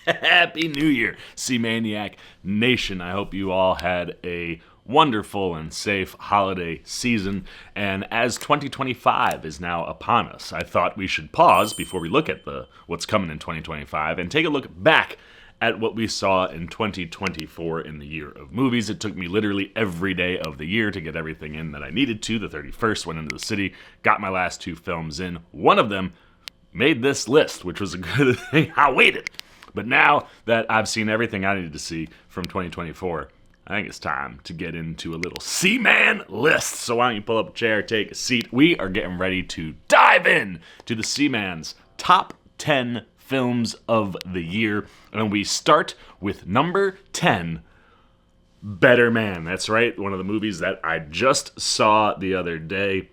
Happy New Year, C-Maniac Nation. I hope you all had a wonderful and safe holiday season. And as 2025 is now upon us, I thought we should pause before we look at what's coming in 2025 and take a look back at what we saw in 2024 in the year of movies. It took me literally every day of the year to get everything in that I needed to. The 31st went into the city, got my last two films in. One of them made this list, which was a good thing. I waited. But now that I've seen everything I needed to see from 2024, I think it's time to get into a little C-Man list. So why don't you pull up a chair, take a seat. We are getting ready to dive in to the C-Man's top 10 films of the year. And we start with number 10, Better Man. That's right, one of the movies that I just saw the other day.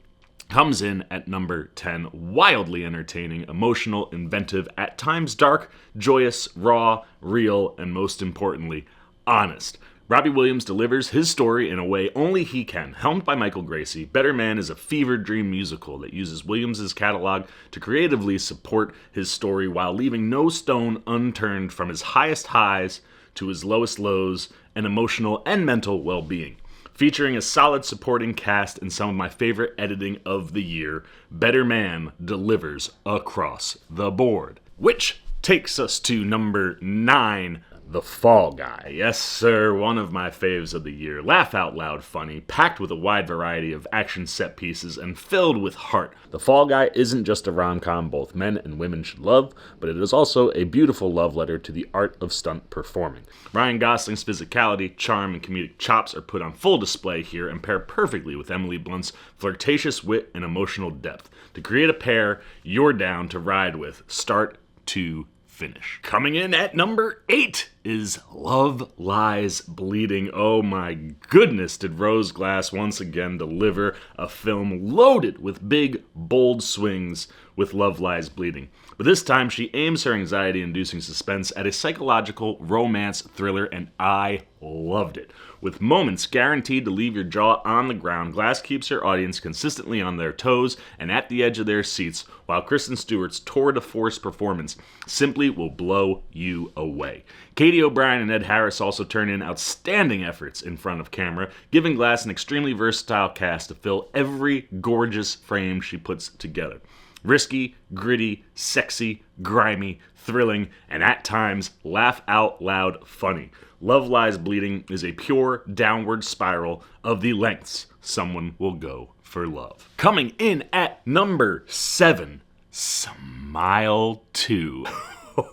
Comes in at number 10, wildly entertaining, emotional, inventive, at times dark, joyous, raw, real, and most importantly, honest. Robbie Williams delivers his story in a way only he can. Helmed by Michael Gracie, Better Man is a fever dream musical that uses Williams' catalog to creatively support his story while leaving no stone unturned from his highest highs to his lowest lows and emotional and mental well-being. Featuring a solid supporting cast and some of my favorite editing of the year, Better Man delivers across the board. Which takes us to number 9, The Fall Guy. Yes, sir, one of my faves of the year. Laugh out loud funny, packed with a wide variety of action set pieces, and filled with heart. The Fall Guy isn't just a rom-com both men and women should love, but it is also a beautiful love letter to the art of stunt performing. Ryan Gosling's physicality, charm, and comedic chops are put on full display here and pair perfectly with Emily Blunt's flirtatious wit and emotional depth. To create a pair you're down to ride with, start to finish. Coming in at number 8 is Love Lies Bleeding. Oh my goodness, did Rose Glass once again deliver a film loaded with big, bold swings with Love Lies Bleeding. But this time she aims her anxiety-inducing suspense at a psychological romance thriller, and I loved it. With moments guaranteed to leave your jaw on the ground, Glass keeps her audience consistently on their toes and at the edge of their seats, while Kristen Stewart's tour de force performance simply will blow you away. Katie O'Brien and Ed Harris also turn in outstanding efforts in front of camera, giving Glass an extremely versatile cast to fill every gorgeous frame she puts together. Risky, gritty, sexy, grimy, thrilling, and at times laugh out loud funny. Love Lies Bleeding is a pure downward spiral of the lengths someone will go for love. Coming in at number 7, Smile 2.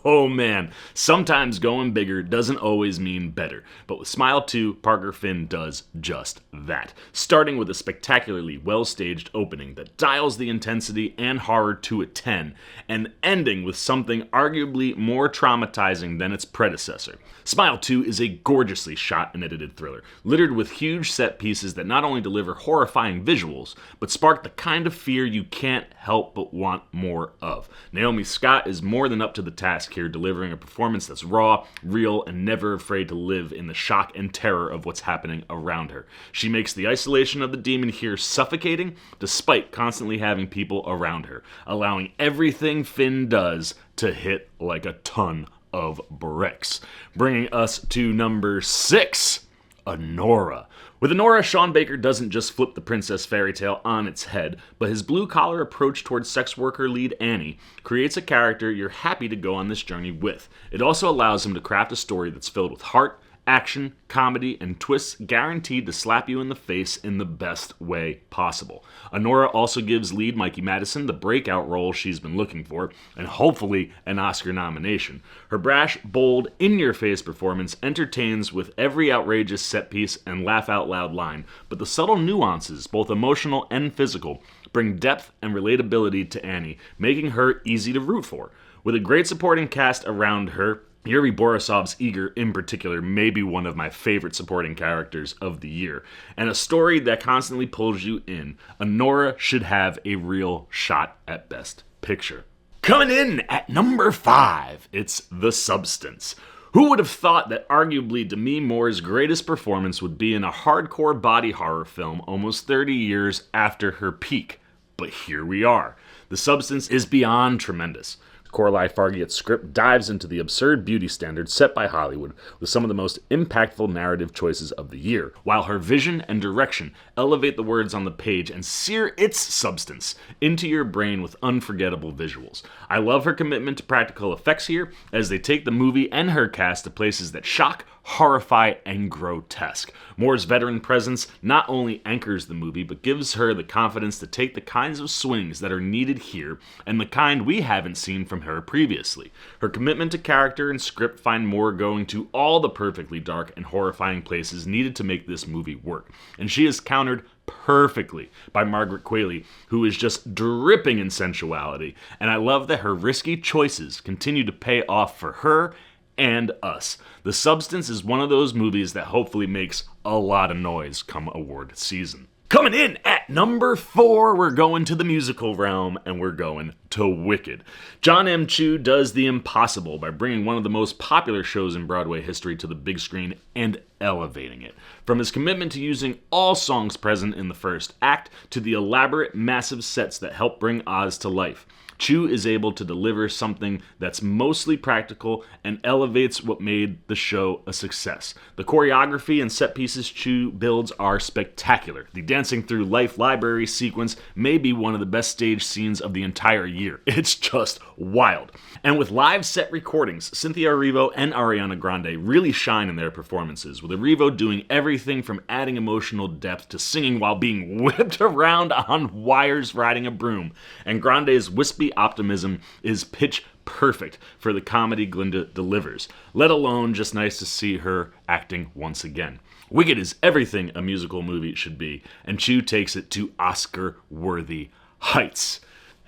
Oh man, sometimes going bigger doesn't always mean better, but with Smile 2, Parker Finn does just that. Starting with a spectacularly well-staged opening that dials the intensity and horror to a 10, and ending with something arguably more traumatizing than its predecessor. Smile 2 is a gorgeously shot and edited thriller, littered with huge set pieces that not only deliver horrifying visuals, but spark the kind of fear you can't help but want more of. Naomi Scott is more than up to the task here, delivering a performance that's raw, real, and never afraid to live in the shock and terror of what's happening around her. She makes the isolation of the demon here suffocating, despite constantly having people around her, allowing everything Finn does to hit like a ton of bricks. Bringing us to number 6, Anora. With Anora, Sean Baker doesn't just flip the princess fairy tale on its head, but his blue-collar approach towards sex worker lead Annie creates a character you're happy to go on this journey with. It also allows him to craft a story that's filled with heart, action, comedy, and twists guaranteed to slap you in the face in the best way possible. Anora also gives lead Mikey Madison the breakout role she's been looking for, and hopefully an Oscar nomination. Her brash, bold, in-your-face performance entertains with every outrageous set piece and laugh-out-loud line, but the subtle nuances, both emotional and physical, bring depth and relatability to Annie, making her easy to root for. With a great supporting cast around her, Yuri Borisov's Eager, in particular, may be one of my favorite supporting characters of the year, and a story that constantly pulls you in. Anora should have a real shot at Best Picture. Coming in at number 5, it's The Substance. Who would have thought that arguably Demi Moore's greatest performance would be in a hardcore body horror film almost 30 years after her peak? But here we are. The Substance is beyond tremendous. Coralie Fargeat's script dives into the absurd beauty standards set by Hollywood with some of the most impactful narrative choices of the year, while her vision and direction elevate the words on the page and sear its substance into your brain with unforgettable visuals. I love her commitment to practical effects here, as they take the movie and her cast to places that shock, horrify, and grotesque. Moore's veteran presence not only anchors the movie, but gives her the confidence to take the kinds of swings that are needed here, and the kind we haven't seen from her previously. Her commitment to character and script find Moore going to all the perfectly dark and horrifying places needed to make this movie work, and she is countered perfectly by Margaret Qualley, who is just dripping in sensuality, and I love that her risky choices continue to pay off for her and us. The Substance is one of those movies that hopefully makes a lot of noise come award season. Coming in at number 4, we're going to the musical realm, and we're going to Wicked. John M. Chu does the impossible by bringing one of the most popular shows in Broadway history to the big screen and elevating it. From his commitment to using all songs present in the first act to the elaborate, massive sets that help bring Oz to life, Chu is able to deliver something that's mostly practical and elevates what made the show a success. The choreography and set pieces Chu builds are spectacular. The Dancing Through Life library sequence may be one of the best stage scenes of the entire year. It's just wild. And with live set recordings, Cynthia Erivo and Ariana Grande really shine in their performances, with Erivo doing everything from adding emotional depth to singing while being whipped around on wires riding a broom, and Grande's wispy optimism is pitch perfect for the comedy Glinda delivers, let alone just nice to see her acting once again. Wicked is everything a musical movie should be, and Chu takes it to Oscar-worthy heights.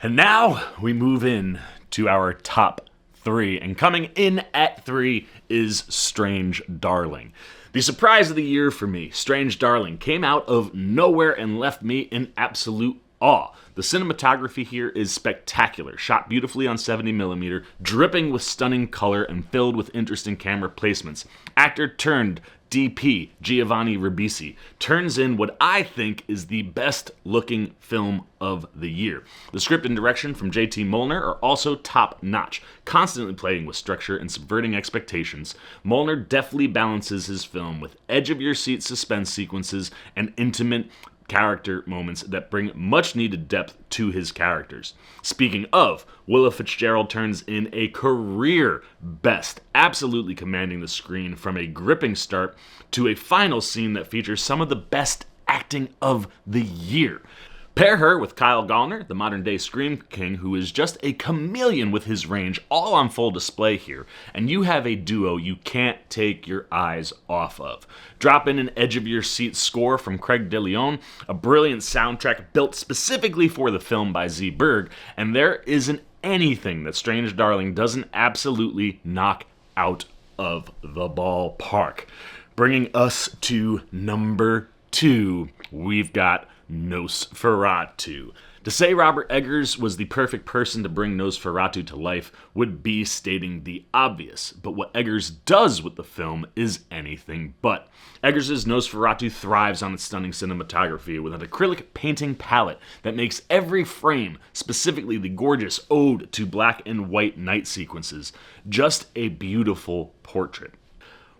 And now we move in to our top 3, and coming in at 3 is Strange Darling. The surprise of the year for me, Strange Darling, came out of nowhere and left me in absolute awe. The cinematography here is spectacular, shot beautifully on 70mm, dripping with stunning color and filled with interesting camera placements. Actor turned DP, Giovanni Ribisi, turns in what I think is the best looking film of the year. The script and direction from J.T. Molnar are also top notch, constantly playing with structure and subverting expectations. Molnar deftly balances his film with edge-of-your-seat suspense sequences and intimate character moments that bring much needed depth to his characters. Speaking of, Willa Fitzgerald turns in a career best, absolutely commanding the screen from a gripping start to a final scene that features some of the best acting of the year. Pair her with Kyle Gallner, the modern-day Scream King, who is just a chameleon with his range, all on full display here, and you have a duo you can't take your eyes off of. Drop in an edge-of-your-seat score from Craig DeLeon, a brilliant soundtrack built specifically for the film by Z. Berg, and there isn't anything that Strange Darling doesn't absolutely knock out of the ballpark. Bringing us to number 2, we've got Nosferatu. To say Robert Eggers was the perfect person to bring Nosferatu to life would be stating the obvious, but what Eggers does with the film is anything but. Eggers' Nosferatu thrives on its stunning cinematography with an acrylic painting palette that makes every frame, specifically the gorgeous ode to black and white night sequences, just a beautiful portrait.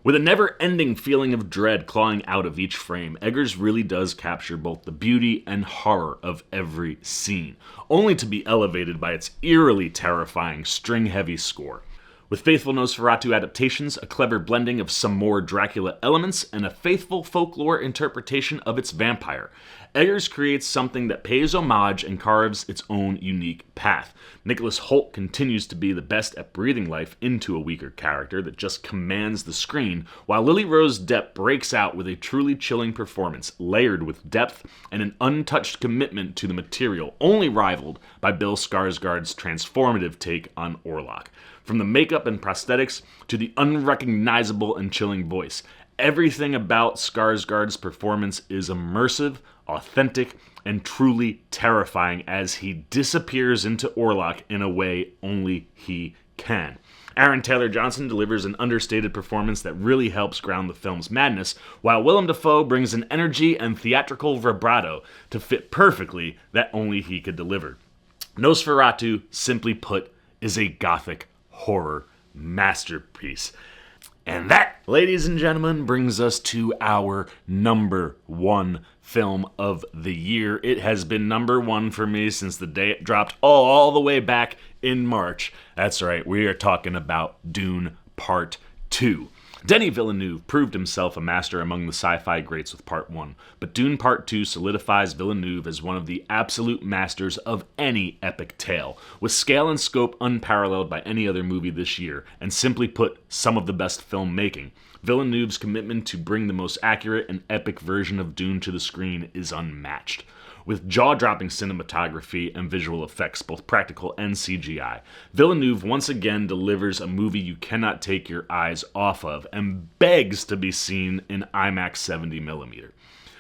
With a never-ending feeling of dread clawing out of each frame, Eggers really does capture both the beauty and horror of every scene, only to be elevated by its eerily terrifying, string-heavy score. With faithful Nosferatu adaptations, a clever blending of some more Dracula elements, and a faithful folklore interpretation of its vampire, Eggers creates something that pays homage and carves its own unique path. Nicholas Hoult continues to be the best at breathing life into a weaker character that just commands the screen, while Lily Rose Depp breaks out with a truly chilling performance, layered with depth and an untouched commitment to the material, only rivaled by Bill Skarsgård's transformative take on Orlok. From the makeup and prosthetics to the unrecognizable and chilling voice, everything about Skarsgård's performance is immersive, authentic, and truly terrifying as he disappears into Orlok in a way only he can. Aaron Taylor Johnson delivers an understated performance that really helps ground the film's madness, while Willem Dafoe brings an energy and theatrical vibrato to fit perfectly that only he could deliver. Nosferatu, simply put, is a gothic horror masterpiece. And that, ladies and gentlemen, brings us to our number one film of the year. It has been number one for me since the day it dropped all the way back in March. That's right, we are talking about Dune Part 2. Denis Villeneuve proved himself a master among the sci-fi greats with Part 1, but Dune Part 2 solidifies Villeneuve as one of the absolute masters of any epic tale, with scale and scope unparalleled by any other movie this year, and simply put, some of the best filmmaking. Villeneuve's commitment to bring the most accurate and epic version of Dune to the screen is unmatched. With jaw-dropping cinematography and visual effects, both practical and CGI, Villeneuve once again delivers a movie you cannot take your eyes off of and begs to be seen in IMAX 70mm.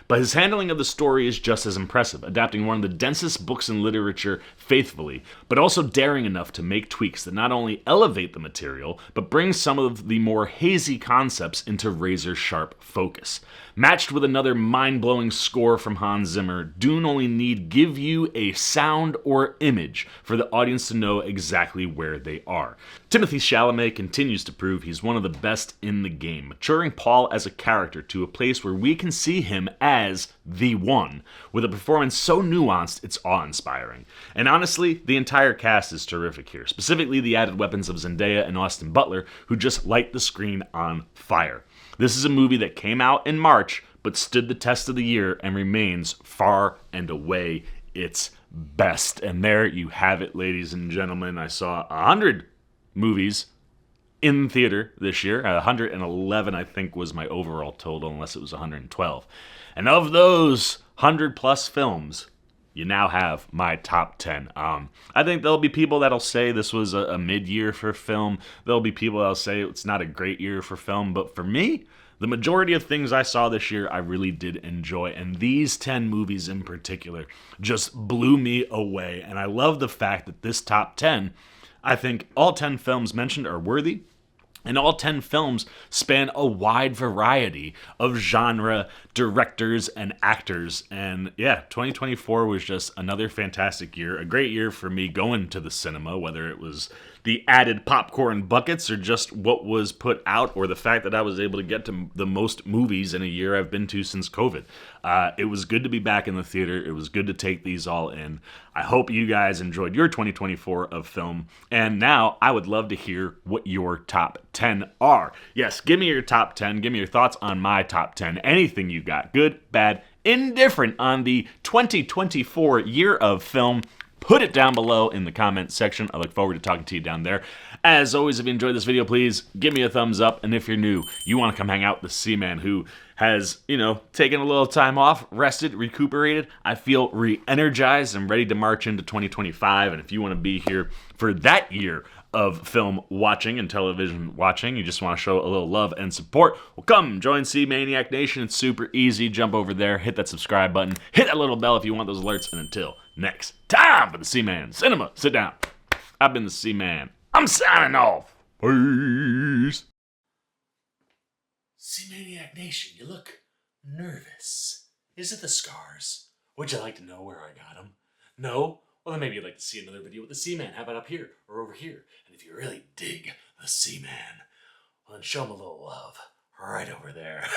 But his handling of the story is just as impressive, adapting one of the densest books in literature faithfully, but also daring enough to make tweaks that not only elevate the material, but bring some of the more hazy concepts into razor-sharp focus. Matched with another mind-blowing score from Hans Zimmer, Dune only need give you a sound or image for the audience to know exactly where they are. Timothée Chalamet continues to prove he's one of the best in the game, maturing Paul as a character to a place where we can see him as the one, with a performance so nuanced it's awe-inspiring. And honestly, the entire cast is terrific here, specifically the added weapons of Zendaya and Austin Butler, who just light the screen on fire. This is a movie that came out in March, but stood the test of the year and remains far and away its best. And there you have it, ladies and gentlemen. I saw 100 movies in theater this year. 111, I think, was my overall total, unless it was 112. And of those 100 plus films, you now have my top 10. I think there'll be people that'll say this was a mid-year for film. There'll be people that'll say it's not a great year for film. But for me, the majority of things I saw this year, I really did enjoy. And these 10 movies in particular just blew me away. And I love the fact that this top 10, I think all 10 films mentioned are worthy. And all 10 films span a wide variety of genre, directors, and actors. And yeah, 2024 was just another fantastic year. A great year for me going to the cinema, whether it was the added popcorn buckets or just what was put out, or the fact that I was able to get to the most movies in a year I've been to since COVID. It was good to be back in the theater. It was good to take these all in. I hope you guys enjoyed your 2024 of film. And now I would love to hear what your top 10 are. Yes, give me your top 10. Give me your thoughts on my top 10. Anything you got, good, bad, indifferent on the 2024 year of film. Put it down below in the comment section. I look forward to talking to you down there. As always, if you enjoyed this video, please give me a thumbs up. And if you're new, you want to come hang out with the Seaman, who has, taken a little time off, rested, recuperated. I feel re-energized and ready to march into 2025. And if you want to be here for that year of film watching and television watching, you just want to show a little love and support, well, come join C-Maniac Nation. It's super easy. Jump over there, hit that subscribe button, hit that little bell if you want those alerts. And until next time for the Seaman Cinema, sit down. I've been the Seaman. I'm signing off. Peace. C-Maniac Nation, you look nervous. Is it the scars? Would you like to know where I got them? No? Well, then maybe you'd like to see another video with the Seaman. How about up here or over here? And if you really dig the Seaman, well, then show him a little love right over there.